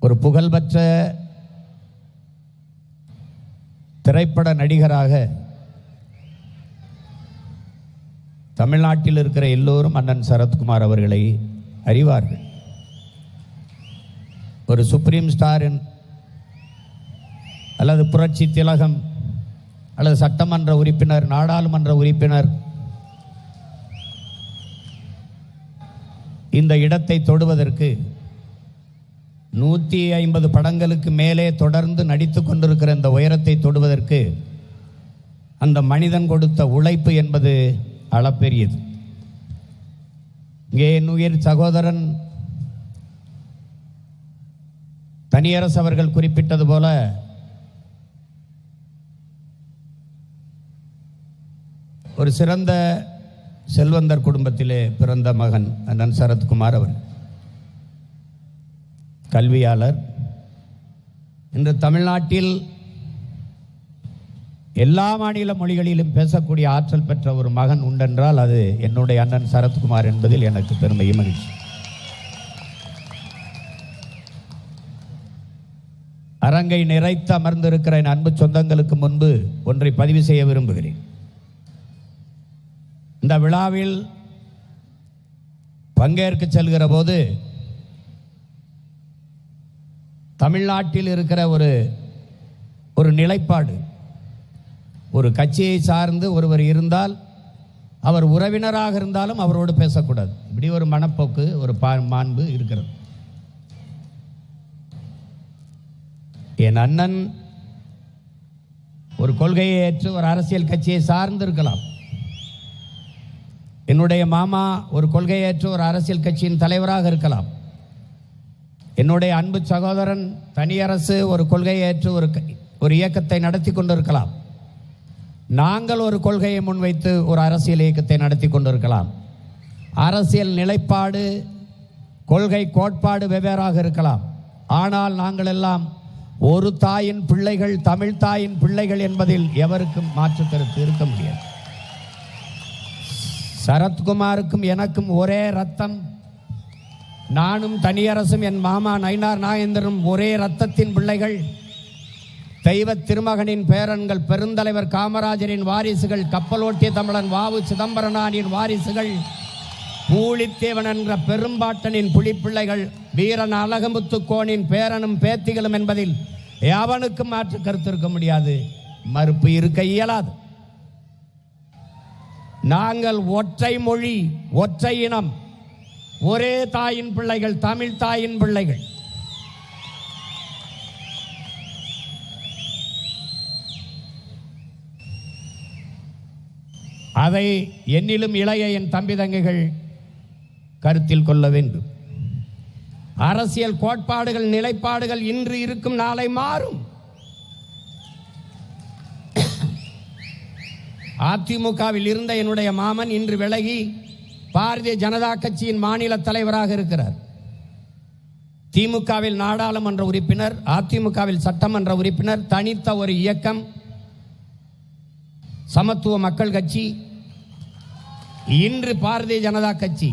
ஒரு புகழ்பெற்ற திரைப்பட நடிகராக தமிழ்நாட்டில் இருக்கிற எல்லோரும் அண்ணன் சரத்குமார் அவர்களை அறிவார்கள். ஒரு சுப்ரீம் ஸ்டார் அல்லது புரட்சி திலகம் அல்லது சட்டமன்ற உறுப்பினர், நாடாளுமன்ற உறுப்பினர் இந்த இடத்தை தொடுவதற்கு 150 படங்களுக்கு மேலே தொடர்ந்து நடித்து கொண்டிருக்கிற இந்த உயரத்தை தொடுவதற்கு அந்த மனிதன் கொடுத்த உழைப்பு என்பது அளப்பெரியது. இங்கே என் உயிர் சகோதரன் தனியரசு அவர்கள் குறிப்பிட்டது போல ஒரு சிறந்த செல்வந்தர் குடும்பத்திலே பிறந்த மகன் அண்ணன் சரத்குமார் அவர். கல்வியாளர். இன்று தமிழ்நாட்டில் எல்லா மாநில மொழிகளிலும் பேசக்கூடிய ஆற்றல் பெற்ற ஒரு மகன் உண்டென்றால் அது என்னுடைய அண்ணன் சரத்குமார் என்பதில் எனக்கு பெருமையும் மகிழ்ச்சி. அரங்கை நிறைத்து அமர்ந்திருக்கிற என் அன்பு சொந்தங்களுக்கு முன்பு ஒன்றை பதிவு செய்ய விரும்புகிறேன். இந்த விழாவில் பங்கேற்க செல்கிற போது தமிழ்நாட்டில் இருக்கிற ஒரு நிலைப்பாடு, ஒரு கட்சியை சார்ந்து ஒருவர் இருந்தால் அவர் உறவினராக இருந்தாலும் அவரோடு பேசக்கூடாது. இப்படி ஒரு மனப்போக்கு, ஒரு மாண்பு இருக்கிறது. என் அண்ணன் ஒரு கொள்கையை ஏற்று ஒரு அரசியல் கட்சியை சார்ந்து இருக்கலாம். என்னுடைய மாமா ஒரு கொள்கையை ஏற்று ஒரு அரசியல் கட்சியின் தலைவராக இருக்கலாம். என்னுடைய அன்பு சகோதரன் தனியரசு ஒரு கொள்கையை ஏற்று ஒரு இயக்கத்தை நடத்தி கொண்டிருக்கலாம். நாங்கள் ஒரு கொள்கையை முன்வைத்து ஒரு அரசியல் இயக்கத்தை நடத்தி கொண்டிருக்கலாம். அரசியல் நிலைப்பாடு, கொள்கை, கோட்பாடு வெவ்வேறாக இருக்கலாம். ஆனால் நாங்கள் எல்லாம் ஒரு தாயின் பிள்ளைகள், தமிழ் தாயின் பிள்ளைகள் என்பதில் எவருக்கும் மாற்று கருத்து இருக்க முடியாது. சரத்குமாருக்கும் எனக்கும் ஒரே ரத்தம். நானும் தனியரசும் என் மாமா நயினார் நாகேந்திரனும் ஒரே ரத்தத்தின் பிள்ளைகள். தெய்வ திருமகனின் பேரன்கள், பெருந்தலைவர் காமராஜரின் வாரிசுகள், கப்பலோட்டிய தமிழன் வாவு சிதம்பரனாரின் வாரிசுகள், பூலித்தேவன் என்ற பெரும்பாட்டனின் புலிப்பிள்ளைகள், வீரன் அழகமுத்துக்கோனின் பேரனும் பேத்திகளும் என்பதில் எவனுக்கும் மாற்று கருத்து இருக்க முடியாது, மறுப்பு இருக்க இயலாது. நாங்கள் ஒற்றை மொழி, ஒற்றை இனம், ஒரே தாயின் பிள்ளைகள், தமிழ் தாயின் பிள்ளைகள். அதை என்னிலும் இளைய என் தம்பி தங்கைகள் கருத்தில் கொள்ள வேண்டும். அரசியல் கோட்பாடுகள், நிலைப்பாடுகள் இன்று இருக்கும், நாளை மாறும். அதிமுகவில் இருந்த என்னுடைய மாமன் இன்று விலகி பாரதிய ஜனதா கட்சியின் மாநில தலைவராக இருக்கிறார். திமுகவில் நாடாளுமன்ற உறுப்பினர், அதிமுகவில் சட்டமன்ற உறுப்பினர், தனித்த ஒரு இயக்கம் சமத்துவ மக்கள் கட்சி, இன்று பாரதிய ஜனதா கட்சி.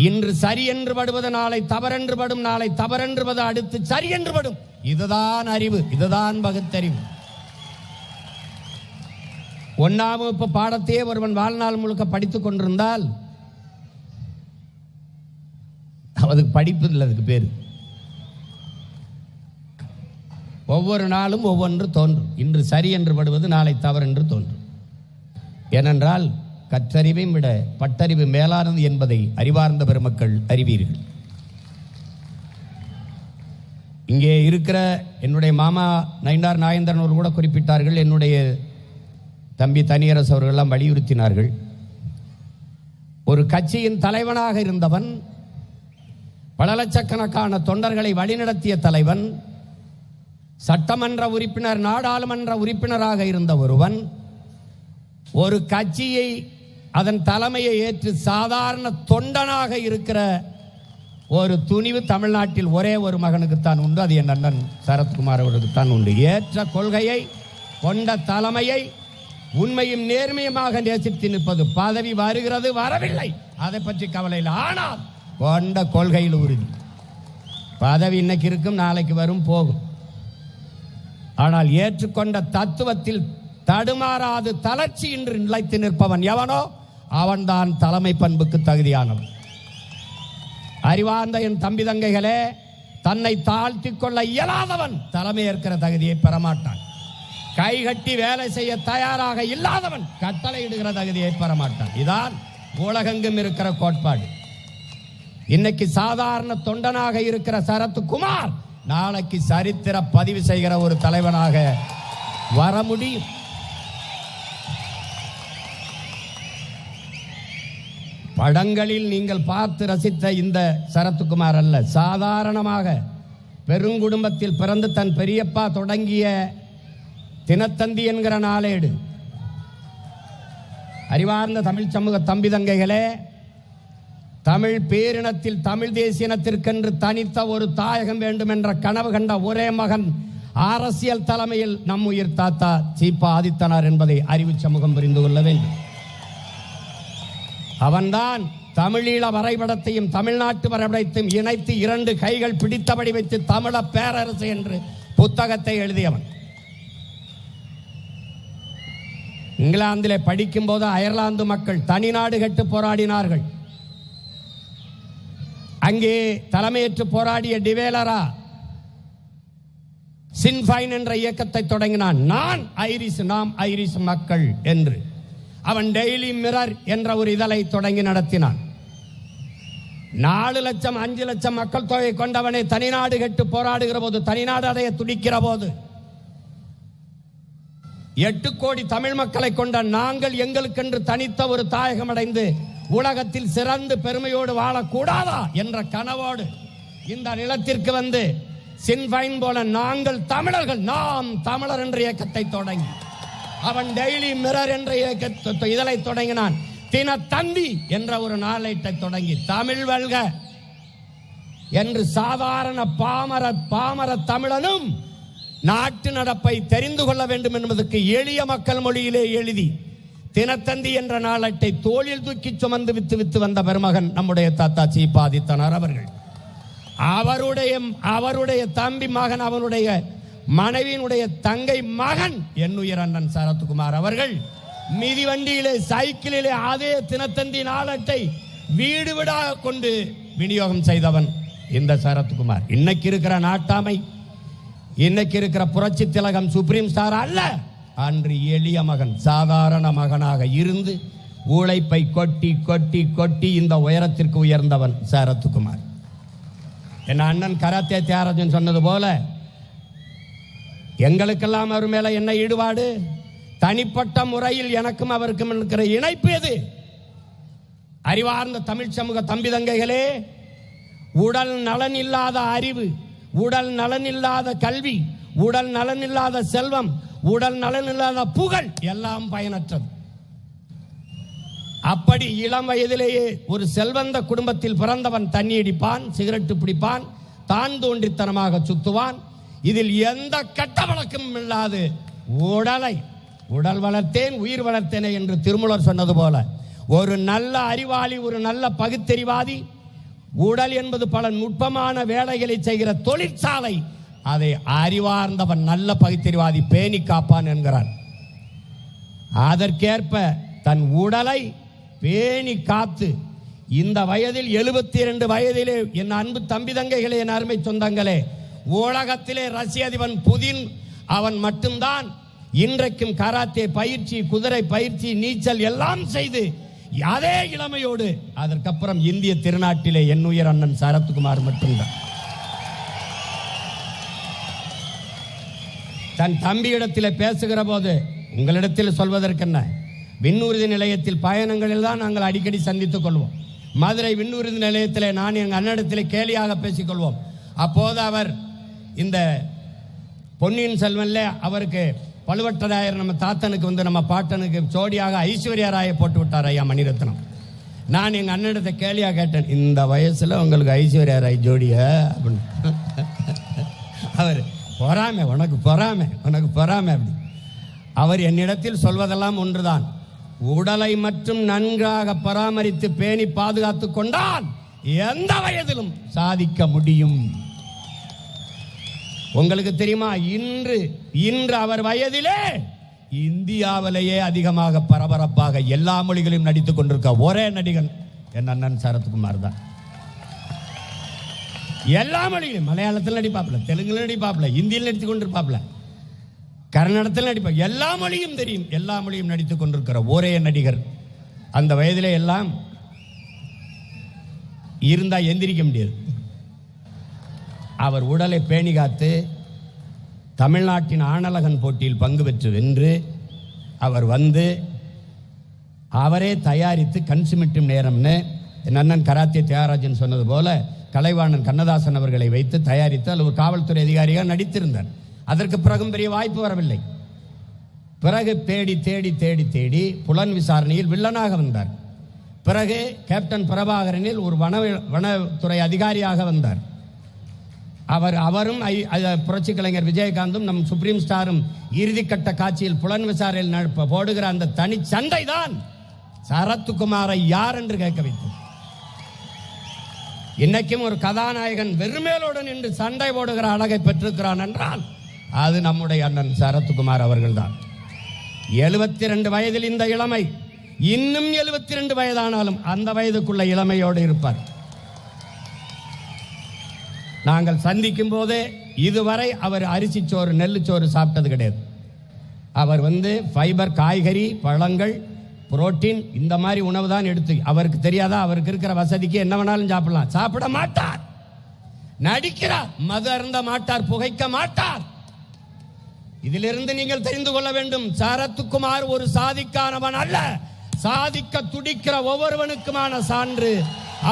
இன்று சரி என்று படுவது நாளை தவறென்று படும், நாளை தவறென்று படு அடுத்து சரி என்று படும். இதுதான் அறிவு, இதுதான் பகுத்தறிவு. ஒன்றாம் வகுப்பு பாடத்தையே ஒருவன் வாழ்நாள் முழுக்க படித்துக் கொண்டிருந்தால் அதுக்கு படிப்பு இல்லை, அதுக்கு பேரு. ஒவ்வொரு நாளும் ஒவ்வொன்று தோன்றும். இன்று சரி என்று படுவது நாளை தவறு என்று தோன்றும். ஏனென்றால் கற்றறிவையும் விட பட்டறிவு மேலானது என்பதை அறிவார்ந்த பெருமக்கள் அறிவீர்கள். இங்கே இருக்கிற என்னுடைய மாமா நயினார் நாகேந்திரன் அவர்கள் கூட குறிப்பிட்டார்கள். என்னுடைய தம்பி தனியரசு அவர்களெல்லாம் வலியுறுத்தினார்கள். ஒரு கட்சியின் தலைவனாக இருந்தவன், பல லட்சக்கணக்கான தொண்டர்களை வழிநடத்திய தலைவன், சட்டமன்ற உறுப்பினர், நாடாளுமன்ற உறுப்பினராக இருந்த ஒருவன், ஒரு கட்சியை, அதன் தலைமையை ஏற்று சாதாரண தொண்டனாக இருக்கிற ஒரு துணிவு தமிழ்நாட்டில் ஒரே ஒரு மகனுக்குத்தான் உண்டு. அது என் அண்ணன் சரத்குமார் அவர்களுக்குத்தான் உண்டு. ஏற்ற கொள்கையை கொண்ட தலைமையை உண்மையும் நேர்மையுமாக நேசித்து நிற்பது. பதவி வருகிறது, வரவில்லை, அதை பற்றி கவலை இல்லை. ஆனால் கொண்ட கொள்கையில் உறுதி. பதவி இன்னைக்கு இருக்கும், நாளைக்கு வரும், போகும். ஆனால் ஏற்றுக்கொண்ட தத்துவத்தில் தடுமாறாது தளர்ச்சி இன்று நிலைத்து நிற்பவன் எவனோ அவன்தான் தலைமை பண்புக்கு தகுதியானவன். அறிவார்ந்த என் தம்பி தங்கைகளே, தன்னை தாழ்த்தி கொள்ள இயலாதவன் தலைமை ஏற்கிற தகுதியை பெறமாட்டான். கைகட்டி வேலை செய்ய தயாராக இல்லாதவன் கட்டளையிடுகிற தகுதியை பெறமாட்டான். இதான் உலகெங்கும் இருக்கிற கோட்பாடு. இன்னைக்கு சாதாரண தொண்டனாக இருக்கிற சரத்குமார் நாளைக்கு சரித்திர பதிவு செய்கிற ஒரு தலைவனாக வர முடியும். படங்களில் நீங்கள் பார்த்து ரசித்த இந்த சரத்குமார் அல்ல, சாதாரணமாக பெருங்குடும்பத்தில் பிறந்து தன் பெரியப்பா தொடங்கிய தினத்தந்தி என்கிற நாளேடு. அறிவார்ந்த தமிழ் சமூக தம்பி தங்கைகளே, தமிழ் பேரினத்தில் தமிழ் தேசியனத்திற்கென்று தனித்த ஒரு தாயகம் வேண்டும் என்ற கனவு கண்ட ஒரே மகன் அரசியல் தலைமையில் நம் உயிர் தாத்தா சீபா ஆதித்தனார் என்பதை அறிவு சமூகம் புரிந்து கொள்ள வேண்டும். அவன்தான் தமிழீழ வரைபடத்தையும் தமிழ்நாட்டு வரைபடத்தையும் இணைத்து 2 கைகள் பிடித்தபடி வைத்து தமிழ பேரரசு என்று புத்தகத்தை எழுதியவன். இங்கிலாந்திலே படிக்கும் போது அயர்லாந்து மக்கள் தனிநாடு கட்டு போராடினார்கள். அங்கே தலைமையேற்று போராடிய டிவேலரா சின்ஃபைன் என்ற இயக்கத்தை தொடங்கினான். நான் ஐரிஷ், நாம் ஐரிஷ் மக்கள் என்று. அவன் டெய்லி மிரர் என்ற ஒரு இதழை தொடங்கி நடத்தினான். 4 லட்சம் 5 லட்சம் மக்கள் தொகை கொண்டவனை தனிநாடு கட்டு போராடுகிற போது, தனிநாடு அடைய துடிக்கிற போது, 8 கோடி தமிழ் மக்களை கொண்ட நாங்கள் எங்களுக்கென்று தனித்த ஒரு தாயகம் அடைந்து உலகத்தில் சிறந்து பெருமையோடு வாழக்கூடாதா என்ற கனவோடு இந்த நிலத்திற்கு வந்து சின்ஃபைன் போல நாங்கள் தமிழர்கள், நாம் தமிழர் என்ற இயக்கத்தை தொடங்கி அவன் டெய்லி மிரர் என்ற இதழை தொடங்கினான். தினத்தந்தி என்ற ஒரு நாளேட்டை தொடங்கி தமிழ் வெல்க என்று சாதாரண பாமர தமிழனும் நாட்டு நடப்பை தெரிந்து கொள்ள வேண்டும் என்பதற்கு எளிய மக்கள் மொழியிலே எழுதி தினத்தந்தி என்ற நாளேட்டை தோளில் தூக்கி சுமந்து வித்து வந்த பெருமகன் நம்முடைய தாத்தா சீபா ஆதித்தனார் அவர்கள். அவருடைய தம்பி மகன், அவனுடைய மனைவியினுடைய தங்கை மகன் என்னுயிர் அண்ணன் சரத்குமார் அவர்கள் மிதிவண்டியிலே சைக்கிளிலே அதே தினத்தந்தி நாளேட்டை வீடு வீடாக கொண்டு விநியோகம் செய்தவன் இந்த சரத்குமார். இன்னைக்கு இருக்கிற நாட்டாமை, இன்னைக்கு இருக்கிற புரட்சி திலகம் சுப்ரீம் ஸ்டார் அல்ல, அன்று எளிய மகன், சாதாரண மகனாக இருந்து உழைப்பை கொட்டி கொட்டி கொட்டி இந்த உயரத்திற்கு உயர்ந்தவன் சரத்குமார். என் அண்ணன் கராத்தே தியாகராஜன் சொன்னது போல எங்களுக்கெல்லாம் அவர் மேல என்ன ஈடுபாடு, தனிப்பட்ட முறையில் எனக்கும் அவருக்கும் இருக்கிற இணைப்பு எது? அறிவார்ந்த தமிழ் சமூக தம்பி தங்கைகளே, உடல் நலன் இல்லாத அறிவு, உடல் நலன் இல்லாத கல்வி, உடல் நலன் இல்லாத செல்வம், உடல் நலன் இல்லாத புகழ் எல்லாம் பயனற்றது. அப்படி இளம் வயதிலேயே ஒரு செல்வந்த குடும்பத்தில் பிறந்தவன் தண்ணி அடிப்பான், சிகரெட்டு பிடிப்பான், தான் தோன்றித்தனமாக சுத்துவான். இதில் எந்த கட்ட வழக்கமும் இல்லாது உடல் வளர்த்தேன் உயிர் வளர்த்தேனே என்று திருமூலர் சொன்னது போல ஒரு நல்ல அறிவாளி, ஒரு நல்ல பகுத்தறிவாதி, உடல் என்பது பல நுட்பமான வேலைகளை செய்கிற தொழிற்சாலை, அதை அறிவார்ந்தவன் நல்ல பகுத்தறிவாதி பேணி காப்பான் என்கிறார். அதற்கேற்ப தன் உடலை பேணி காத்து இந்த வயதில் 72 வயதிலே என் அன்பு தம்பி தங்கைகளே, என் அருமை சொந்தங்களே, உலகத்திலே ரஷ்ய அதிபன் புதின் அவன் மட்டும்தான் இன்றைக்கும் கராத்தே பயிற்சி, குதிரை பயிற்சி, நீச்சல் எல்லாம் செய்து அதே இளமையோடு அதற்கப்புறம் இந்திய திருநாட்டிலே என்னுயிர் அண்ணன் சரத்குமார் மட்டும்தான். தன் தம்பியிடத்தில் பேசுகிற போது, உங்களிடத்தில் சொல்வதற்கென்ன, விண்ணூர்தி நிலையத்தில் பயணங்களில் தான் நாங்கள் அடிக்கடி சந்தித்துக் கொள்வோம். மதுரை விண்ணூர்தி நிலையத்தில் நான் எங்கள் அண்ணனிடத்தில் கேலியாக பேசிக்கொள்வோம். அப்போது அவர் இந்த பொன்னியின் செல்வன்ல அவருக்கு பழுவட்டராயர் நம்ம தாத்தனுக்கு வந்து நம்ம பாட்டனுக்கு ஜோடியாக ஐஸ்வர்யா ராயை போட்டு விட்டார் ஐயா மணிரத்னம். நான் எங்கள் அண்ணனிடத்தை கேலியாக கேட்டேன், இந்த வயசில் உங்களுக்கு ஐஸ்வர்யா ராய் ஜோடியா அப்படின்னு. அவர் பொறாமை, உனக்கு பொறாமை, உனக்கு பொறாமை அப்படி. அவர் என்னிடத்தில் சொல்வதெல்லாம் ஒன்றுதான், உடலை மட்டும் நன்றாக பராமரித்து பேணி பாதுகாத்து கொண்டால் எந்த வயதிலும் சாதிக்க முடியும். உங்களுக்கு தெரியுமா, இன்று அவர் வயதிலே இந்தியாவிலேயே அதிகமாக பரபரப்பாக எல்லா மொழிகளையும் நடித்துக் கொண்டிருக்க ஒரே நடிகன் என் அண்ணன் சரத்குமார் தான். எல்லா மொழிகளையும், மலையாளத்தில் நடிப்பாப்ல, தெலுங்குல நடிப்பாப்ல, ஹிந்தியில் நடித்துக் கொண்டிருப்பாப்ல, கன்னடத்தில் நடிப்பா, எல்லா மொழியும் தெரியும், எல்லா மொழியும் நடித்துக் கொண்டிருக்கிற ஒரே நடிகர். அந்த வயதிலே எல்லாம் இருந்தா எந்திரிக்க முடியாது. அவர் உடலை பேணி காத்து தமிழ்நாட்டின் ஆணழகன் போட்டியில் பங்கு பெற்று வென்று அவர் வந்து அவரே தயாரித்து கண் சிமிட்டும் நேரம்னு என் அண்ணன் கராத்தே தியாகராஜன் சொன்னது போல கலைவாணன் கண்ணதாசன் அவர்களை வைத்து தயாரித்து அதில் ஒரு காவல்துறை அதிகாரியாக நடித்திருந்தார். அதற்கு பிறகும் பெரிய வாய்ப்பு வரவில்லை. பிறகு தேடி தேடி தேடி தேடி புலன் விசாரணையில் வில்லனாக வந்தார். பிறகு கேப்டன் பிரபாகரனில் ஒரு வனத்துறை அதிகாரியாக வந்தார். அவரும் புரட்சி கலைஞர் விஜயகாந்தும் நம் சுப்ரீம் ஸ்டாரும் இறுதிக்கட்ட காட்சியில் புலன் விசாரணையில் போடுகிற அந்த தனி சண்டை தான் சரத்குமாரை யார் என்று கேட்க வைத்தது. இன்னைக்கும் ஒரு கதாநாயகன் வெறுமேலோடு நின்று சண்டை போடுகிற அழகை பெற்றிருக்கிறான் என்றால் அது நம்முடைய அண்ணன் சரத்குமார் அவர்கள் தான். 72 வயதில் இந்த இளமை, இன்னும் 72 வயதானாலும் அந்த வயதுக்குள்ள இளமையோடு இருப்பார். நாங்கள் சந்திக்கும் போதே இதுவரை அவர் அரிசி சோறு நெல்லுச்சோறு சாப்பிட்டது கிடையாது. அவர் ஃபைபர், காய்கறி, பழங்கள், புரோட்டீன் இந்த மாதிரி உணவு தான் எடுத்து, அவருக்கு தெரியாதா, அவருக்கு இருக்கிற வசதிக்கு என்ன வேணாலும் சாப்பிடலாம். சாப்பிட மாட்டார், நடிக்கிறார், மது அருந்த மாட்டார், புகைக்க மாட்டார். இதிலிருந்து நீங்கள் தெரிந்து கொள்ள வேண்டும், சரத்குமார் ஒரு சாதிக்கானவன் அல்ல, சாதிக்க துடிக்கிற ஒவ்வொருவனுக்குமான சான்று,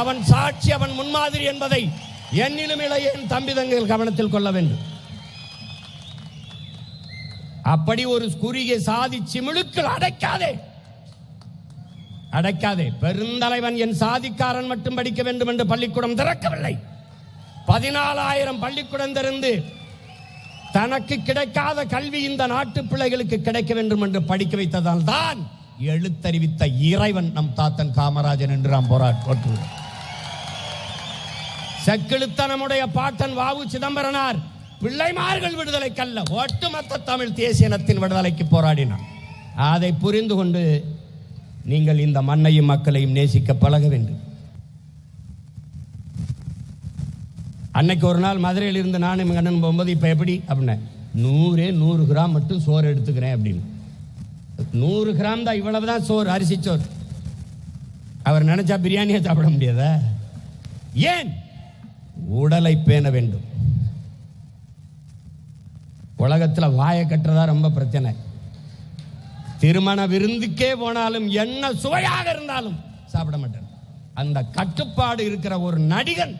அவன் சாட்சி, அவன் முன்மாதிரி என்பதை என்னிலும் இளைய என் தம்பி தங்கைகள் கவனத்தில் கொள்ள வேண்டும். அப்படி ஒரு குறுகிய சாதி சிமிழுக்கள் அடைக்காதே. பெருந்தலைவன் என் சாதிக்காரன் மட்டும் படிக்க வேண்டும் என்று பள்ளிக்கூடம் திறக்கவில்லை. 14,000 பள்ளிக்கூடம் திறந்து தனக்கு கிடைக்காத கல்வி இந்த நாட்டு பிள்ளைகளுக்கு கிடைக்க வேண்டும் என்று படிக்க வைத்ததால் தான் எழுத்தறிவித்த இறைவன் நம் தாத்தன் காமராஜன் என்று நாம் போராடுவோம். செக்கிழுத்த நம்முடைய பாட்டன் வாவு சிதம்பரனார் பிள்ளைமார்கள் விடுதலைக்கல்ல, ஒட்டுமொத்த தமிழ் தேசிய இனத்தின் விடுதலைக்கு போராடினார். அதை புரிந்து கொண்டு நீங்கள் இந்த மண்ணையும் மக்களையும் நேசிக்க பழக வேண்டும். அன்னைக்கு ஒரு நாள் மதுரையில் இருந்து நானும் எங்கள் அண்ணன் போகும்போது இப்போ எப்படி அப்படின்னா 100 கிராம் மட்டும் சோறு எடுத்துக்கிறேன் அப்படின்னு. 100 கிராம் தான், இவ்வளவுதான் சோறு, அரிசி சோறு. அவர் நினைச்சா பிரியாணியை சாப்பிட முடியாதா? ஏன்? உடலை பேண வேண்டும். உலகத்தில் வாயை கட்டுறதா ரொம்ப பிரச்சனை. திருமண விருந்துக்கே போனாலும் என்ன சுவையாக இருந்தாலும் சாப்பிட மாட்டேன். அந்த கட்டுப்பாடு இருக்கிற ஒரு நடிகன்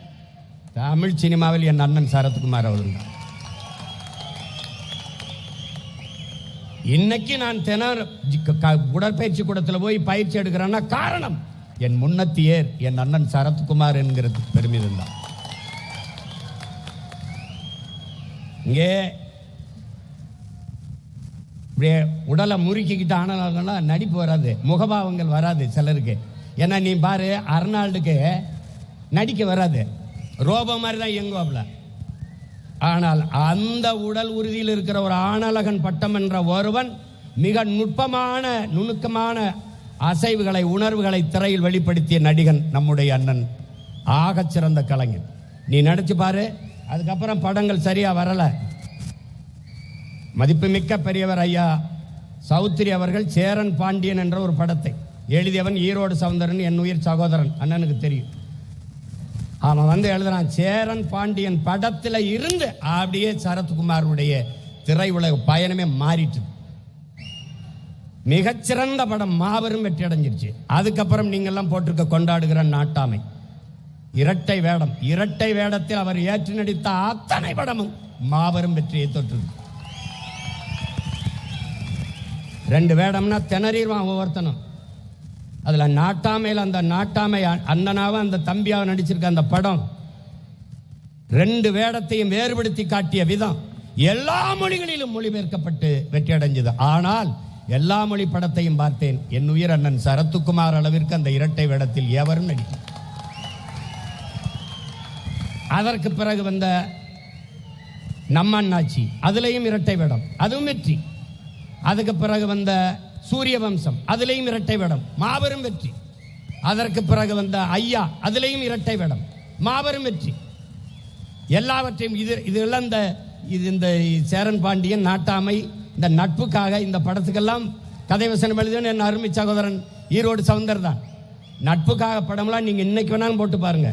தமிழ் சினிமாவில் என் அண்ணன் சரத்குமார் அவர்கள் தான். இன்னைக்கு நான் உடற்பயிற்சி கூடத்தில் போய் பயிற்சி எடுக்கிறேன்னா காரணம் என் முன்னத்தியர் என் அண்ணன் சரத்குமார் என்கிறது பெருமிதம் தான். இங்கே இப்படியே உடலை முறுக்கிக்கிட்டு ஆனாலும் நடிப்பு வராது, முகபாவங்கள் வராது சிலருக்கு. ஏன்னா நீ பாரு, அர்னால்டுக்கு நடிக்க வராது, ரோபோ மாதிரி தான் இயங்குவாப்ல. ஆனால் அந்த உடல் உறுதியில் இருக்கிற ஒரு ஆணழகன் பட்டம் என்ற ஒருவன் மிக நுணுக்கமான அசைவுகளை, உணர்வுகளை திரையில் வெளிப்படுத்திய நடிகன் நம்முடைய அண்ணன், ஆகச்சிறந்த கலைஞன். நீ நடிச்சு பாரு. அதுக்கப்புறம் படங்கள் சரியா வரல. மதிப்புமிக்க பெரியவர் ஐயா சௌத்ரி அவர்கள் சேரன் பாண்டியன் என்ற ஒரு படத்தை எழுதியவன் ஈரோடு சவுந்தரன், என் உயிர் சகோதரன், அண்ணனுக்கு தெரியும். அவன் எழுதுறான், சேரன் பாண்டியன் படத்தில் இருந்து அப்படியே சரத்குமாருடைய திரையுலக பயணமே மாறிட்டு. மிகச்சிறந்த படம், மாபெரும் வெற்றி அடைஞ்சிருச்சு. அதுக்கப்புறம் நீங்கள்லாம் போட்டிருக்க கொண்டாடுகிற நாட்டாமை, இரட்டை வேடத்தில் அவர் ஏற்று நடித்த அத்தனை படமும் மாபெரும் வெற்றியை தொற்று. 2 வேடம்னா திணறிடுவான் ஒவ்வொருத்தனும். அதில் நாட்டாமையில் அந்த நாட்டாமை அண்ணனாவை அந்த தம்பியாக நடிச்சிருக்க அந்த படம் 2 வேடத்தையும் வேறுபடுத்தி காட்டிய விதம் எல்லா மொழிகளிலும் மொழிபெயர்க்கப்பட்டு வெற்றி அடைஞ்சது. ஆனால் எல்லா மொழி படத்தையும் பார்த்தேன், என் உயிர் அண்ணன் சரத்குமார் அளவிற்கு அந்த இரட்டை வேடத்தில் எவரும் நடிக்க. அதற்கு பிறகு வந்த நம்ம அண்ணாச்சி, அதுலேயும் இரட்டை வேடம், அதுவும் வெற்றி. அதுக்கு பிறகு வந்த சூரிய வம்சம், அதுலேயும் இரட்டை வேடம், மாபெரும் வெற்றி. அதற்கு பிறகு வந்த ஐயா, அதுலேயும் இரட்டை வேடம், மாபெரும் வெற்றி. எல்லாவற்றையும் இதெல்லாம் இந்த சேரன் பாண்டியன் நாட்டாமை இந்த நட்புக்காக இந்த படத்துக்கெல்லாம் கதை வசனம் எழுதுன்னு என் அருமை சகோதரன் ஈரோடு சவுந்தர் தான். நட்புக்காக படம்லாம் நீங்கள் இன்னைக்கு வேணாலும் போட்டு பாருங்க.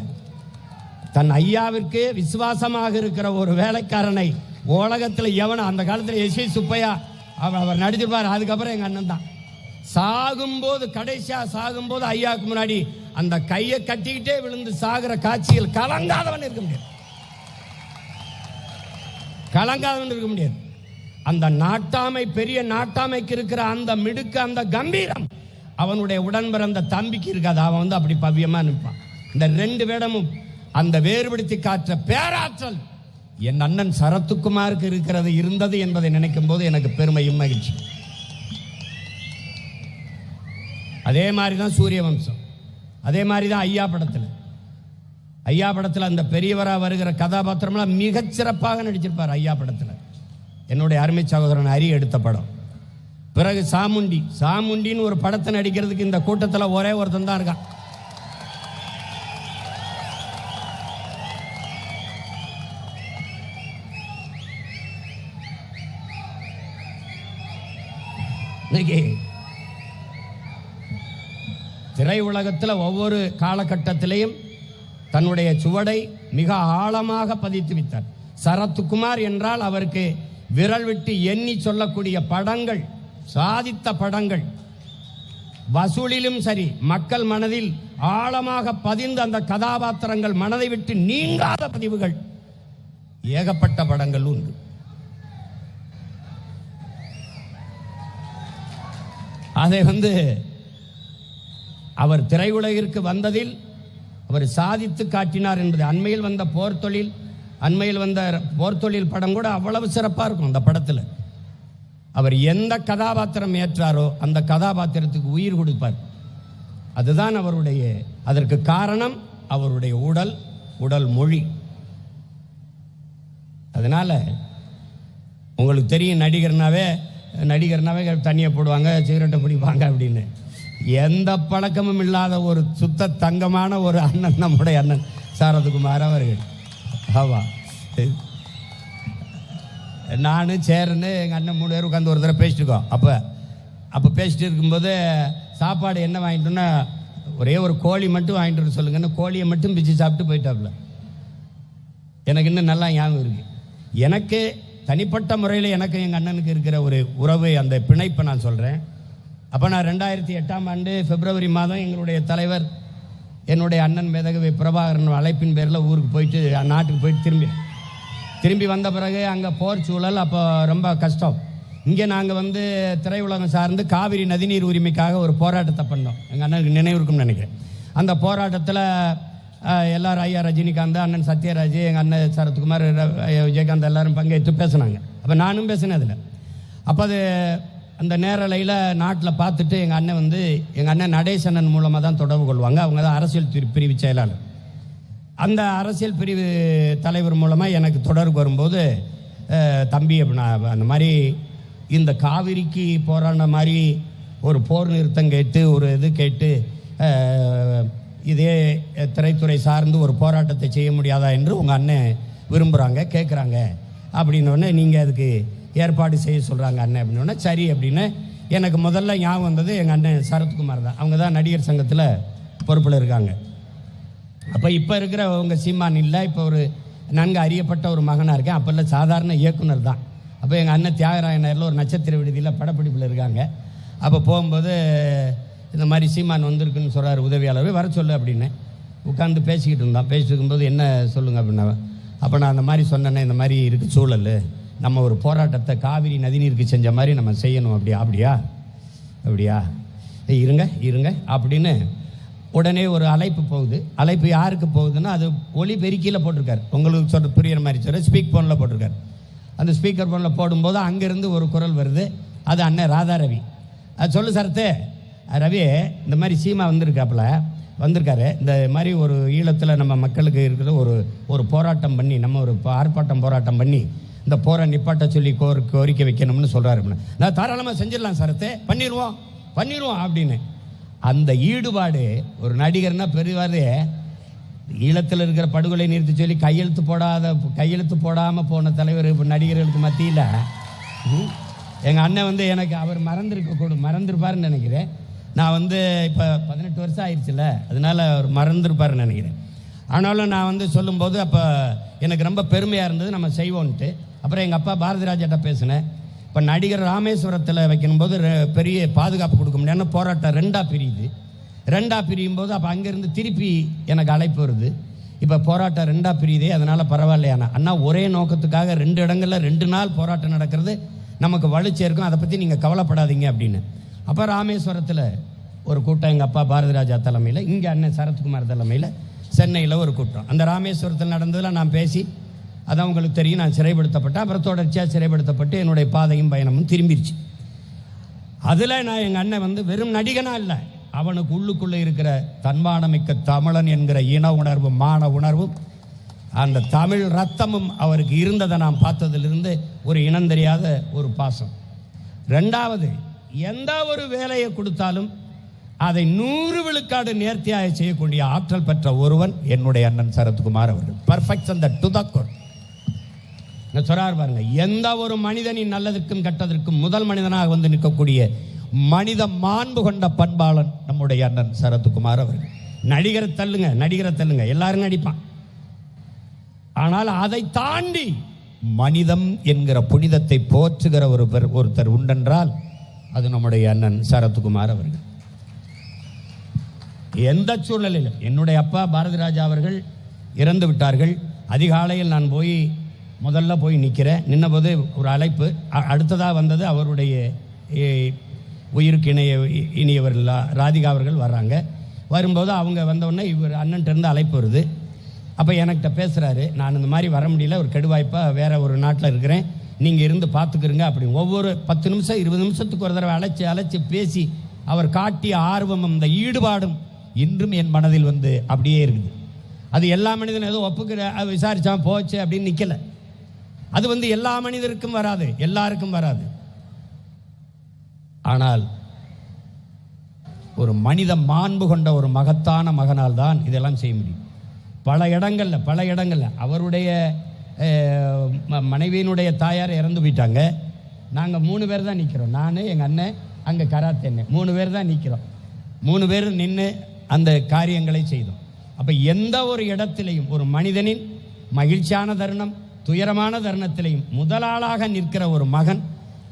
தன் ஐயாவிற்கு விசுவாசமாக இருக்கிற ஒரு வேலைக்காரனை உலகத்தில் எவனும், அந்த காலத்தில் எஸ்.வி. சுப்பையா அவர் நடிச்சிருப்பார். அதுக்கப்புறம் எங்கள் அண்ணன் தான் சாகும்போது, கடைசியாக சாகும்போது ஐயாவுக்கு முன்னாடி அந்த கையை கட்டிக்கிட்டே விழுந்து சாகிற காட்சியில் கலங்காதவன் இருக்க முடியாது, கலங்காதவன் இருக்க முடியாது. அந்த நாட்டாமை, பெரிய நாட்டாமைக்கு இருக்கிற அந்த மிடுக்கு, அந்த கம்பீரம் அவனுடைய உடன் பிறந்த தம்பிக்கு இருக்காது. அவன் அப்படி பவ்யமா நிற்பான். இந்த ரெண்டு வேடமும் அந்த வேறுபடுத்தி காற்ற பேராற்றல் என் அண்ணன் சரத்குமாருக்கு இருக்கிறது, இருந்தது என்பதை நினைக்கும் போது எனக்கு பெருமையும் மகிழ்ச்சி. அதே மாதிரி தான் சூரிய வம்சம், அதே மாதிரி தான் ஐயா படத்தில் அந்த பெரியவராக வருகிற கதாபாத்திரம்லாம் மிகச் சிறப்பாக நடிச்சிருப்பார். ஐயா படத்தில் என்னுடைய அருமை சகோதரன் ஹரி எடுத்த படம். பிறகு சாமுண்டின்னு ஒரு படத்தை நடிக்கிறதுக்கு இந்த கூட்டத்தில் ஒரே ஒருத்தன் தான் இருக்கான். இன்னைக்கு திரையுலகத்தில் ஒவ்வொரு காலகட்டத்திலையும் தன்னுடைய சுவடை மிக ஆழமாக பதித்து வைத்தார். சரத்குமார் என்றால் அவருக்கு விரல் விட்டு எண்ணி சொல்லக்கூடிய படங்கள், சாதித்த படங்கள், வசூலிலும் சரி, மக்கள் மனதில் ஆழமாக பதிந்த அந்த கதாபாத்திரங்கள், மனதை விட்டு நீங்காத பதிவுகள், ஏகப்பட்ட படங்கள் உண்டு. அதை அவர் திரையுலகிற்கு வந்ததில் அவர் சாதித்து காட்டினார் என்பது. அண்மையில் வந்த போர்த்தொழில் படம் கூட அவ்வளவு சிறப்பாக இருக்கும். அந்த படத்தில் அவர் எந்த கதாபாத்திரம் ஏற்றாரோ அந்த கதாபாத்திரத்துக்கு உயிர் கொடுப்பார். அதுதான் அதற்கு காரணம் அவருடைய உடல் மொழி. அதனால உங்களுக்கு தெரியும், நடிகர்னாவே தண்ணியை போடுவாங்க, சிகரெட்டை பிடிப்பாங்க அப்படின்னு. எந்த பழக்கமும் இல்லாத ஒரு சுத்த தங்கமான ஒரு அண்ணன் நம்முடைய அண்ணன் சரத்குமார் அவர்கள். ஆவா, நான் சேரன்னு எங்கள் அண்ணன் 3 பேர் உட்காந்து ஒரு தடவை பேசிட்டுருக்கோம். அப்போ பேசிட்டு இருக்கும்போது சாப்பாடு என்ன வாங்கிட்டோன்னா, ஒரே ஒரு கோழி மட்டும் வாங்கிட்டு வர சொல்லுங்கன்னு கோழியை மட்டும் பிச்சு சாப்பிட்டு போயிட்டாப்புல. எனக்கு இன்னும் நல்லா ஞாபகம் இருக்குது. எனக்கு தனிப்பட்ட முறையில் எனக்கு எங்கள் அண்ணனுக்கு இருக்கிற ஒரு உறவு, அந்த பிணைப்பை நான் சொல்கிறேன். அப்போ நான் 2008ஆம் ஆண்டு பிப்ரவரி மாதம் எங்களுடைய தலைவர், என்னுடைய அண்ணன் மேதகவி பிரபாகரன் அழைப்பின் பேரில் ஊருக்கு போயிட்டு, நாட்டுக்கு போயிட்டு திரும்பி வந்த பிறகு அங்கே போர் சூழல். அப்போ ரொம்ப கஷ்டம். இங்கே நாங்கள் திரையுலகம் சார்ந்து காவிரி நதிநீர் உரிமைக்காக ஒரு போராட்டத்தை பண்ணோம். எங்கள் அண்ணனுக்கு நினைவு இருக்கும்னு நினைக்கிறேன். அந்த போராட்டத்தில் எல்லாரும், ஐயா ரஜினிகாந்த், அண்ணன் சத்யராஜ், எங்கள் அண்ணன் சரத்குமார், விஜயகாந்த் எல்லாரும் பங்கேற்று பேசினாங்க. அப்போ நானும் பேசினேன் அதில். அப்போ அது அந்த நேரலையில் நாட்டில் பார்த்துட்டு எங்கள் அண்ணன் நடேசனன் மூலமாக தான் தொடர்பு கொள்வாங்க. அவங்க தான் அரசியல் பிரிவு செயலாளர். அந்த அரசியல் பிரிவு தலைவர் மூலமாக எனக்கு தொடர்பு வரும்போது, தம்பி அப்படின்னா அந்த மாதிரி இந்த காவிரிக்கு போராடின மாதிரி ஒரு போர் நிறுத்தம் கேட்டு, ஒரு இது கேட்டு, இதே திரைத்துறை சார்ந்து ஒரு போராட்டத்தை செய்ய முடியாதா என்று உங்கள் அண்ணன் விரும்புகிறாங்க, கேட்குறாங்க அப்படின்னோடனே, நீங்கள் அதுக்கு ஏற்பாடு செய்ய சொல்கிறாங்க அண்ணன் அப்படின்னோடனே, சரி அப்படின்னு எனக்கு முதல்ல ஞாபகம் வந்தது எங்கள் அண்ணன் சரத்குமார் தான். அவங்க தான் நடிகர் சங்கத்தில் பொறுப்பில் இருக்காங்க. அப்போ இப்போ இருக்கிற உங்கள் சீமான் இல்லை, இப்போ ஒரு நன்கு அறியப்பட்ட ஒரு மகனாக இருக்கேன். அப்போல்லாம் சாதாரண இயக்குனர் தான். அப்போ எங்கள் அண்ணன் தியாகராய நகரில் ஒரு நட்சத்திர விடுதியில் படப்பிடிப்பில் இருக்காங்க. அப்போ போகும்போது இந்த மாதிரி சீமான் வந்திருக்குன்னு சொல்கிறார் உதவியாளர், வர சொல்லு அப்படின்னு உட்காந்து பேசிக்கிட்டு இருந்தான். பேசிட்டு இருக்கும்போது என்ன சொல்லுங்க அப்படின்னா, அப்போ நான் அந்த மாதிரி சொன்னேன்னே, இந்த மாதிரி இருக்குது சூழல், நம்ம ஒரு போராட்டத்தை காவிரி நதிநீருக்கு செஞ்ச மாதிரி நம்ம செய்யணும். அப்படியா இருங்க அப்படின்னு உடனே ஒரு அழைப்பு போகுது. அழைப்பு யாருக்கு போகுதுன்னா, அது ஒலி பெருக்கியில் போட்டிருக்காரு. உங்களுக்கு சொல்கிற புரியுற மாதிரி சொல்கிற ஸ்பீக் ஃபோனில் போட்டிருக்காரு. அந்த ஸ்பீக்கர் ஃபோனில் போடும்போது அங்கேருந்து ஒரு குரல் வருது. அது அண்ணன் ராதா ரவி. அது சொல்லு சரத்து, ரவி, இந்த மாதிரி சீமா வந்திருக்காரு, இந்த மாதிரி ஒரு ஈழத்தில் நம்ம மக்களுக்கு இருக்கிற ஒரு போராட்டம் பண்ணி, நம்ம ஒரு போராட்டம் பண்ணி இந்த போரை நிப்பாட்ட சொல்லி கோரிக்கை வைக்கணும்னு சொல்கிறாரு. நான் தாராளமாக செஞ்சிடலாம் சரத்தை, பண்ணிடுவோம் அப்படின்னு. அந்த ஈடுபாடு ஒரு நடிகர்னா பெரியவாரு ஈழத்தில் இருக்கிற படுகொலை நிறுத்தி சொல்லி கையெழுத்து போடாமல் போன தலைவர் நடிகர்களுக்கு மத்தியில் எங்கள் அண்ணன் வந்து எனக்கு அவர் மறந்துருப்பாருன்னு நினைக்கிறேன். நான் இப்போ 18 வருஷம் ஆயிடுச்சுல, அதனால அவர் மறந்துருப்பாருன்னு நினைக்கிறேன். ஆனாலும் நான் சொல்லும்போது அப்போ எனக்கு ரொம்ப பெருமையாக இருந்தது, நம்ம செய்வோன்ட்டு. அப்புறம் எங்கள் அப்பா பாரதி ராஜாட்ட பேசினேன். இப்போ நடிகர் ராமேஸ்வரத்தில் வைக்கும்போது பெரிய பாதுகாப்பு கொடுக்க முடியாதுன்னு போராட்டம் 2ஆக பிரியும் போது அப்போ அங்கேருந்து திருப்பி எனக்கு அழைப்பு வருது. இப்போ போராட்டம் 2ஆக பிரியுதே, அதனால் பரவாயில்லையானா அண்ணா, ஒரே நோக்கத்துக்காக 2 இடங்களில் 2 நாள் போராட்டம் நடக்கிறது நமக்கு வலுச்சேர்க்கும், அதை பற்றி நீங்கள் கவலைப்படாதீங்க அப்படின்னு. அப்போ ராமேஸ்வரத்தில் ஒரு கூட்டம் எங்கள் அப்பா பாரதி ராஜா தலைமையில், இங்கே அண்ணன் சரத்குமார் தலைமையில் சென்னையில் ஒரு கூட்டம். அந்த ராமேஸ்வரத்தில் நடந்ததில் நான் பேசி, அதான் உங்களுக்கு தெரியும், நான் சிறைப்படுத்தப்பட்டேன். அப்புறம் தொடர்ச்சியாக சிறைப்படுத்தப்பட்டு என்னுடைய பாதையும் பயணமும் திரும்பிடுச்சு. அதில் நான் எங்கள் அண்ணன் வெறும் நடிகனா இல்லை, அவனுக்கு உள்ளுக்குள்ளே இருக்கிற தன்மானமிக்க தமிழன் என்கிற இன உணர்வும் மான உணர்வும் அந்த தமிழ் ரத்தமும் அவருக்கு இருந்ததை நான் பார்த்ததிலிருந்து ஒரு இனம் தெரியாத ஒரு பாசம். 2வது, எந்த ஒரு வேலையை கொடுத்தாலும் அதை 100 விழுக்காடு நேர்த்தியாக செய்யக்கூடிய ஆற்றல் பெற்ற ஒருவன் என்னுடைய அண்ணன் சரத்குமார் அவர்கள். Perfection to the core. சொல்றாரு பாருங்க, எந்த ஒரு மனிதனின் நல்லதற்கும் கெட்டதற்கும் முதல் மனிதனாக நிற்கக்கூடிய மனித மாண்பு கொண்ட பண்பாளன் நம்முடைய அண்ணன் சரத்குமார் அவர்கள். நடிகரை தள்ளுங்க, எல்லாரும் நடிப்பான். ஆனால் அதை தாண்டி மனிதம் என்கிற புனிதத்தை போற்றுகிற ஒருத்தர் உண்டென்றால் அது நம்முடைய அண்ணன் சரத்குமார் அவர்கள். எந்த சூழ்நிலையிலும், என்னுடைய அப்பா பாரதி ராஜா அவர்கள் இறந்து விட்டார்கள். அதிகாலையில் நான் முதல்ல போய் நிற்கிறேன். நின்னபோது ஒரு அழைப்பு, அடுத்ததாக வந்தது அவருடைய உயிருக்கு இனியவர்கள் ராதிகா அவர்கள் வர்றாங்க. வரும்போது அவங்க வந்தவுடனே இவர் அண்ணன்கிட்ட அழைப்பு வருது. அப்போ என்கிட்ட பேசுகிறாரு, நான் இந்த மாதிரி வர முடியல, ஒரு கெடுவாய்ப்பாக வேறு ஒரு நாட்டில் இருக்கிறேன், நீங்கள் இருந்து பார்த்துக்கிறங்க அப்படி. ஒவ்வொரு 10 நிமிஷம் 20 நிமிஷத்துக்கு ஒரு தடவை அழைச்சி பேசி அவர் காட்டிய ஆர்வமும் இந்த ஈடுபாடும் இன்றும் என் மனதில் அப்படியே இருக்குது. அது எல்லா மனிதனும் ஏதோ ஒப்புக்கிற விசாரித்தான் போச்சு அப்படின்னு நிற்கலை. அது எல்லா மனிதருக்கும் வராது, எல்லாருக்கும் வராது. ஆனால் ஒரு மனித மாண்பு கொண்ட ஒரு மகத்தான மகனால் தான் இதெல்லாம் செய்ய முடியும். பல இடங்கள்ல அவருடைய மனைவியினுடைய தாயார் இறந்து போயிட்டாங்க. நாங்கள் 3 பேர் தான் நிற்கிறோம், நான் எங்கள் அண்ணன் அங்கே கராத்தே அண்ணன், 3 பேர் தான் நிற்கிறோம். 3 பேர் நின்று அந்த காரியங்களை செய்தோம். அப்போ எந்த ஒரு இடத்திலையும் ஒரு மனிதனின் மகிழ்ச்சியான தருணம், துயரமான தருணத்திலையும் முதலாளாக நிற்கிற ஒரு மகன்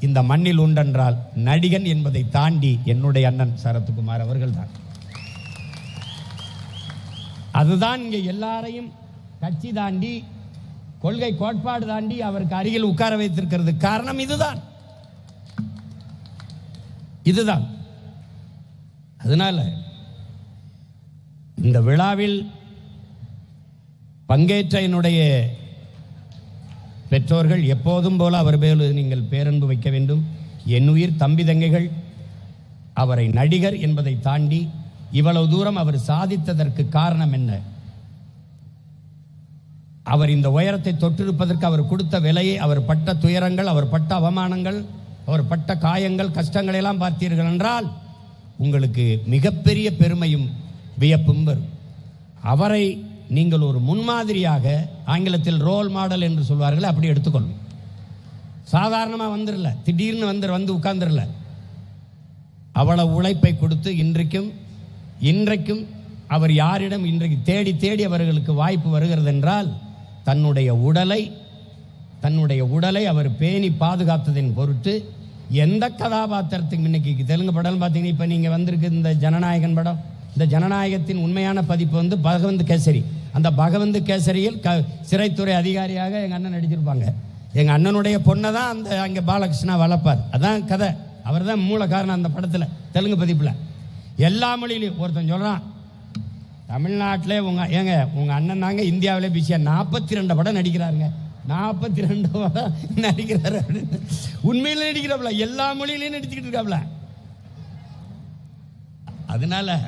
இந்த மண்ணில் உண்டென்றால் நடிகன் என்பதை தாண்டி என்னுடைய அண்ணன் சரத்குமார் அவர்கள் தான். அதுதான் இங்கே எல்லாரையும் கட்சி தாண்டி, கொள்கை கோட்பாடு தாண்டி அவருக்கு அருகில் உட்கார வைத்திருக்கிறது. காரணம் இதுதான். அதனால இந்த விழாவில் பங்கேற்ற என்னுடைய பெற்றோர்கள் எப்போதும் போல அவர் மேல் நீங்கள் பேரன்பு வைக்க வேண்டும். என் உயிர் தம்பி தங்கைகள் அவரை நடிகர் என்பதை தாண்டி இவ்வளவு தூரம் அவர் சாதித்ததற்கு காரணம் என்ன? அவர் இந்த உயரத்தை தொற்றிருப்பதற்கு அவர் கொடுத்த விலையை, அவர் பட்ட துயரங்கள், அவர் பட்ட அவமானங்கள், அவர் பட்ட காயங்கள், கஷ்டங்களை எல்லாம் பார்த்தீர்கள் என்றால் உங்களுக்கு மிகப்பெரிய பெருமையும் வியப்பும் வரும். அவரை நீங்கள் ஒரு முன்மாதிரியாக, ஆங்கிலத்தில் ரோல் மாடல் என்று சொல்வார்கள், அப்படி எடுத்துக்கொள்ளும். சாதாரணமாக வந்துடல, திடீர்னு வந்து உட்கார்ந்துடல. அவ்வளவு உழைப்பை கொடுத்து இன்றைக்கும் அவர் யாரிடம் இன்றைக்கு தேடி அவர்களுக்கு வாய்ப்பு வருகிறது என்றால் தன்னுடைய உடலை அவர் பேணி பாதுகாத்ததின் பொருட்டு எந்த கதாபாத்திரத்துக்கு, இன்னைக்கு தெலுங்கு படம் பார்த்தீங்கன்னா, இப்போ நீங்கள் வந்திருக்கு இந்த ஜனநாயகன் படம், இந்த ஜனநாயகத்தின் உண்மையான பதிப்பு பகவந்த் கேசரி. அந்த பகவந்த் கேசரியில் சிறைத்துறை அதிகாரியாக எங்கள் அண்ணன் நடிச்சிருப்பாங்க. எங்கள் அண்ணனுடைய பொண்ணை தான் அங்கே பாலகிருஷ்ணா வளர்ப்பார். அதான் கதை. அவர் தான் மூல காரணம் அந்த படத்தில், தெலுங்கு பதிப்பில். எல்லா மொழியிலையும் ஒருத்தன் சொல்கிறான், தமிழ்நாட்டிலே உங்கள் அண்ணன் தாங்க இந்தியாவிலே பிஸியாக 42 படம் நடிக்கிறாருங்க, 42 படம் நடிக்கிறாரு அப்படின்னு. உண்மையில நடிக்கிறாப்ல, எல்லா மொழியிலையும் நடிச்சுக்கிட்டு இருக்காப்ல. அதனால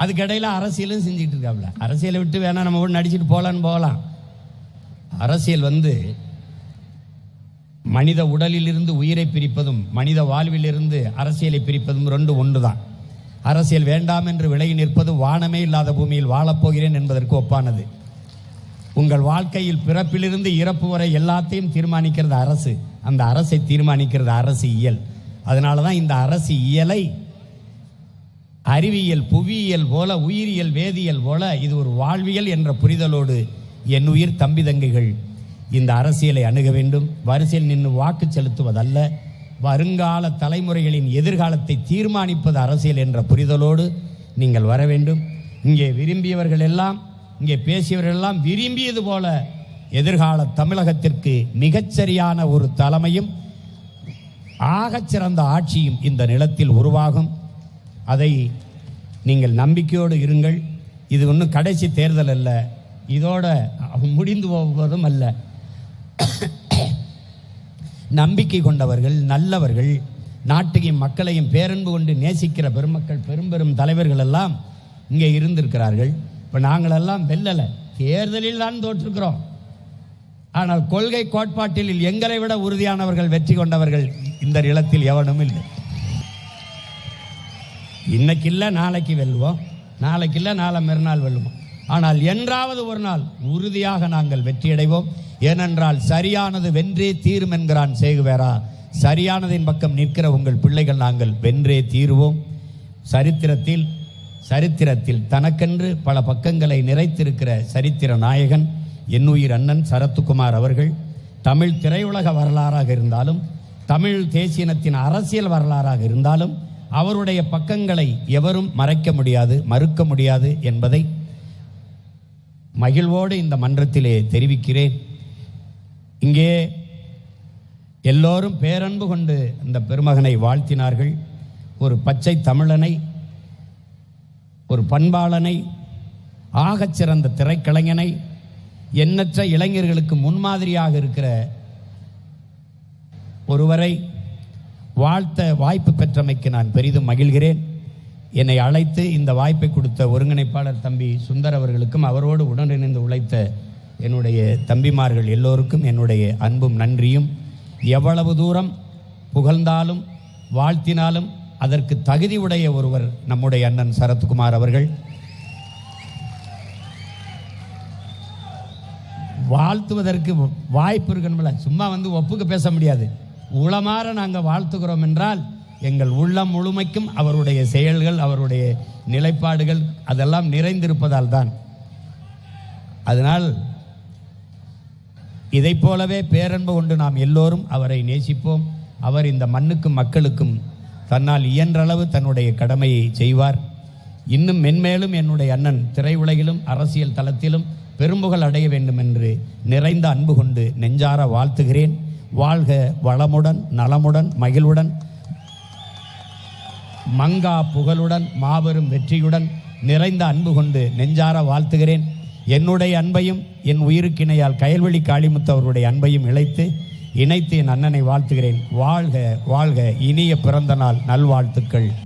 அதுக்கிடையில் அரசியலும் செஞ்சுக்கிட்டு இருக்காப்ல. அரசியலை விட்டு வேணா நம்ம கூட நடிச்சுட்டு போகலான்னு போகலாம். அரசியல் மனித உடலிலிருந்து உயிரை பிரிப்பதும் மனித வாழ்விலிருந்து அரசியலை பிரிப்பதும் ரெண்டு ஒன்றுதான். அரசியல் வேண்டாம் என்று விலகி நிற்பது வானமே இல்லாத பூமியில் வாழப்போகிறேன் என்பதற்கு ஒப்பானது. உங்கள் வாழ்க்கையில் பிறப்பிலிருந்து இறப்பு வரை எல்லாத்தையும் தீர்மானிக்கிறது அரசு. அந்த அரசை தீர்மானிக்கிறது அரசியல். அதனால தான் இந்த அரசியலை அறிவியல், புவியியல் போல, உயிரியல், வேதியியல் போல இது ஒரு வாழ்வியல் என்ற புரிதலோடு என் உயிர் தம்பி தங்கைகள் இந்த அரசியலை அணுக வேண்டும். வரிசையில் நின்று வாக்கு செலுத்துவதல்ல, வருங்கால தலைமுறைகளின் எதிர்காலத்தை தீர்மானிப்பது அரசியல் என்ற புரிதலோடு நீங்கள் வர வேண்டும். இங்கே விரும்பியவர்கள் எல்லாம், இங்கே பேசியவர்கள் எல்லாம் விரும்பியது போல எதிர்கால தமிழகத்திற்கு மிகச்சரியான ஒரு தலைமையும் ஆகச்சிறந்த ஆட்சியும் இந்த நிலத்தில் உருவாகும். அதை நீங்கள் நம்பிக்கையோடு இருங்கள். இது ஒன்றும் கடைசி தேர்தல் அல்ல, இதோட முடிந்து போவதும் அல்ல. நம்பிக்கை கொண்டவர்கள், நல்லவர்கள், நாட்டையும் மக்களையும் பேரன்பு கொண்டு நேசிக்கிற பெருமக்கள், பெரும் தலைவர்கள் எல்லாம் இங்கே இருந்திருக்கிறார்கள். இப்போ நாங்களெல்லாம் வெல்லலை, தேர்தலில் தான் தோற்றிருக்கிறோம். ஆனால் கொள்கை கோட்பாட்டில் எங்களை விட உறுதியானவர்கள், வெற்றி கொண்டவர்கள் இந்த நிலத்தில் எவனும் இல்லை. இன்னைக்கு இல்லை நாளைக்கு வெல்லுவோம், நாளைக்கு இல்லை நாளை மறுநாள் வெல்லுவோம். ஆனால் என்றாவது ஒரு நாள் உறுதியாக நாங்கள் வெற்றியடைவோம். ஏனென்றால் சரியானது வென்றே தீரும் என்கிறான் சேகுவேரா. சரியானதின் பக்கம் நிற்கிற உங்கள் பிள்ளைகள் நாங்கள் வென்றே தீருவோம். சரித்திரத்தில் தனக்கென்று பல பக்கங்களை நிறைத்திருக்கிற சரித்திர நாயகன் என்னுயிர் அண்ணன் சரத்குமார் அவர்கள் தமிழ் திரையுலக வரலாறாக இருந்தாலும், தமிழ் தேசியனத்தின் அரசியல் வரலாறாக இருந்தாலும் அவருடைய பக்கங்களை எவரும் மறைக்க முடியாது, மறுக்க முடியாது என்பதை மகிழ்வோடு இந்த மன்றத்திலே தெரிவிக்கிறேன். இங்கே எல்லோரும் பேரன்பு கொண்டு இந்த பெருமகனை வாழ்த்தினார்கள். ஒரு பச்சை தமிழனை, ஒரு பண்பாளனை, ஆகச்சிறந்த திரைக்கலைஞனை, எண்ணற்ற இளைஞர்களுக்கு முன்மாதிரியாக இருக்கிற ஒருவரை வாழ்த்த வாய்ப்பு பெற்றமைக்கு நான் பெரிதும் மகிழ்கிறேன். என்னை அழைத்து இந்த வாய்ப்பை கொடுத்த ஒருங்கிணைப்பாளர் தம்பி சுந்தர் அவர்களுக்கும், அவரோடு உடனிணைந்து உழைத்த என்னுடைய தம்பிமார்கள் எல்லோருக்கும் என்னுடைய அன்பும் நன்றியும். எவ்வளவு தூரம் புகழ்ந்தாலும் வாழ்த்தினாலும் அதற்கு தகுதி உடைய ஒருவர் நம்முடைய அண்ணன் சரத்குமார் அவர்கள். வாழ்த்துவதற்கு வாய்ப்பு இருக்கணும்ல, சும்மா வந்து ஒப்புக்கு பேச முடியாது. உளமாற நாங்கள் வாழ்த்துகிறோம் என்றால் எங்கள் உள்ளம் முழுமைக்கும் அவருடைய செயல்கள், அவருடைய நிலைப்பாடுகள் அதெல்லாம் நிறைந்திருப்பதால் தான். அதனால் இதை போலவே பேரன்பு கொண்டு நாம் எல்லோரும் அவரை நேசிப்போம். அவர் இந்த மண்ணுக்கும் மக்களுக்கும் தன்னால் இயன்றளவு தன்னுடைய கடமையை செய்வார். இன்னும் மென்மேலும் என்னுடைய அண்ணன் திரையுலகிலும் அரசியல் தளத்திலும் பெரும்புகழ் அடைய வேண்டும் என்று நிறைந்த அன்பு கொண்டு நெஞ்சார வாழ்த்துகிறேன். வாழ்க வளமுடன், நலமுடன், மகிழ்வுடன், மங்கா புகழுடன், மாபெரும் வெற்றியுடன் நிறைந்த அன்பு கொண்டு நெஞ்சார வாழ்த்துகிறேன். என்னுடைய அன்பையும் என் உயிருக்கிணையால் கயல்வெளி காளிமுத்து அவருடைய அன்பையும் இணைத்து என் அண்ணனை வாழ்த்துகிறேன். வாழ்க வாழ்க, இனிய பிறந்த நாள் நல்வாழ்த்துக்கள்.